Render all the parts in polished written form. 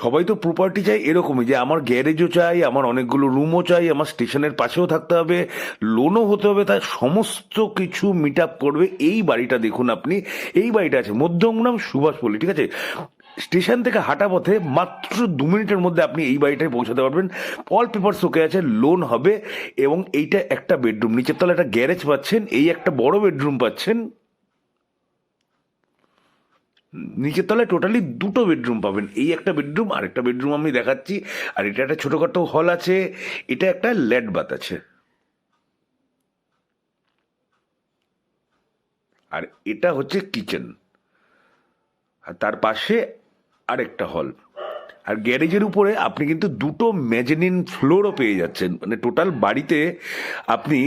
সবাই তো প্রপার্টি চাই এরকমই, যে আমার গ্যারেজও চাই, আমার অনেকগুলো রুমও চাই, আমার স্টেশনের পাশেও থাকতে হবে, লোনও হতে হবে, তার সমস্ত কিছু মিট আপ করবে এই বাড়িটা। দেখুন আপনি, এই বাড়িটা আছে মধ্যমগ্রাম সুভাষপল্লী, ঠিক আছে? স্টেশন থেকে হাঁটা পথে মাত্র 2 মিনিটের মধ্যে আপনি এই বাড়িটায় পৌঁছাতে পারবেন। অল পেপারস ওকে আছে, লোন হবে। এবং এইটা একটা বেডরুম, নিচের তলা একটা গ্যারেজ পাচ্ছেন, এই একটা বড় বেডরুম পাচ্ছেন, নিচের তলায় টোটালি 2টো বেডরুম পাবেন। এই একটা বেডরুম, আর একটা বেডরুম আমি দেখাচ্ছি। আর এটা একটা ছোটখাটো হল আছে, এটা একটা ল্যাড বাথ আছে, আর এটা হচ্ছে কিচেন, আর তার পাশে আরেকটা হল। আর গ্যারেজের উপরে আপনি কিন্তু 2টো মেজানিন ফ্লোরও পেয়ে যাচ্ছেন। মানে টোটাল বাড়িতে আপনি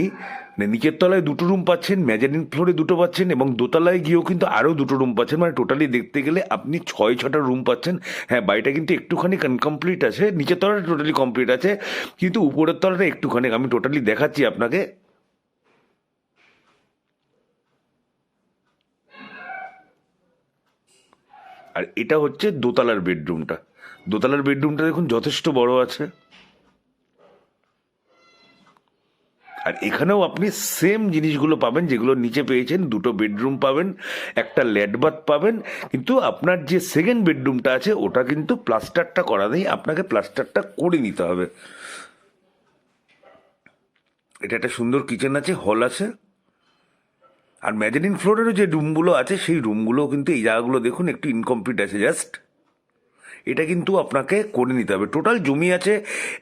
মানে নিচের তলায় 2টো রুম পাচ্ছেন, মেজানিন ফ্লোরে 2টো পাচ্ছেন, এবং দোতলায় গিয়েও কিন্তু আরও 2টো রুম পাচ্ছেন। মানে টোটালি দেখতে গেলে আপনি 6-6টা রুম পাচ্ছেন। হ্যাঁ, বাড়িটা কিন্তু একটুখানি কমপ্লিট আছে, নিচের তলাটা টোটালি কমপ্লিট আছে, কিন্তু উপরের তলাটা একটুখানি, আমি টোটালি দেখাচ্ছি আপনাকে। আর এটা হচ্ছে দোতলার বেডরুমটা। দোতলার বেডরুমটা দেখুন যথেষ্ট বড় আছে। আর এখানেও আপনি সেম জিনিসগুলো পাবেন যেগুলো নিচে পেয়েছেন। 2টো বেডরুম পাবেন, একটা ল্যাড বাথ পাবেন, কিন্তু আপনার যে সেকেন্ড বেডরুমটা আছে ওটা কিন্তু প্লাস্টারটা করা নেই, আপনাকে প্লাস্টারটা করে নিতে হবে। এটা একটা সুন্দর কিচেন আছে, হল আছে। আর মেজানিন ফ্লোরেরও যে রুমগুলো আছে সেই রুমগুলো কিন্তু, এই জায়গাগুলো দেখুন একটু ইনকমপ্লিট আছে জাস্ট, এটা কিন্তু আপনাকে করে নিতে হবে। টোটাল জমি আছে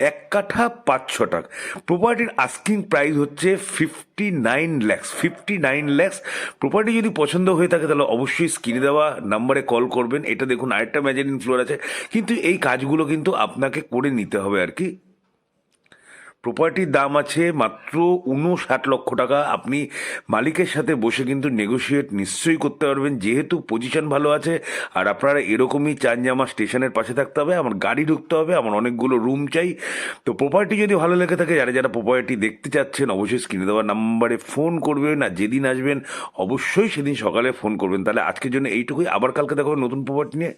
1 কাঠা 5 ছটাক। প্রপার্টির আস্কিং প্রাইস হচ্ছে 59 লাখস। 59 লাখস। প্রপার্টি যদি পছন্দ হয়ে থাকে তাহলে অবশ্যই স্ক্রিনে দেওয়া নাম্বারে কল করবেন। এটা দেখুন আরেকটা মেজানিন ফ্লোর আছে, কিন্তু এই কাজগুলো কিন্তু আপনাকে করে নিতে হবে আর কি। প্রপার্টির দাম আছে মাত্র 59 লক্ষ টাকা। আপনি মালিকের সাথে বসে কিন্তু নেগোশিয়েট নিশ্চয়ই করতে পারবেন, যেহেতু পজিশন ভালো আছে। আর আপনারা এরকমই চান যে আমার স্টেশনের পাশে থাকতে হবে, আমার গাড়ি ঢুকতে হবে, আমার অনেকগুলো রুম চাই। তো প্রপার্টি যদি ভালো লেগে থাকে, যারা যারা প্রপার্টি দেখতে চাচ্ছেন অবশ্যই স্ক্রিনে দেওয়া নাম্বারে ফোন করবেন। আর যেদিন আসবেন অবশ্যই সেদিন সকালে ফোন করবেন। তাহলে আজকের জন্য এইটুকুই, আবার কালকে দেখা হবে নতুন প্রপার্টি নিয়ে।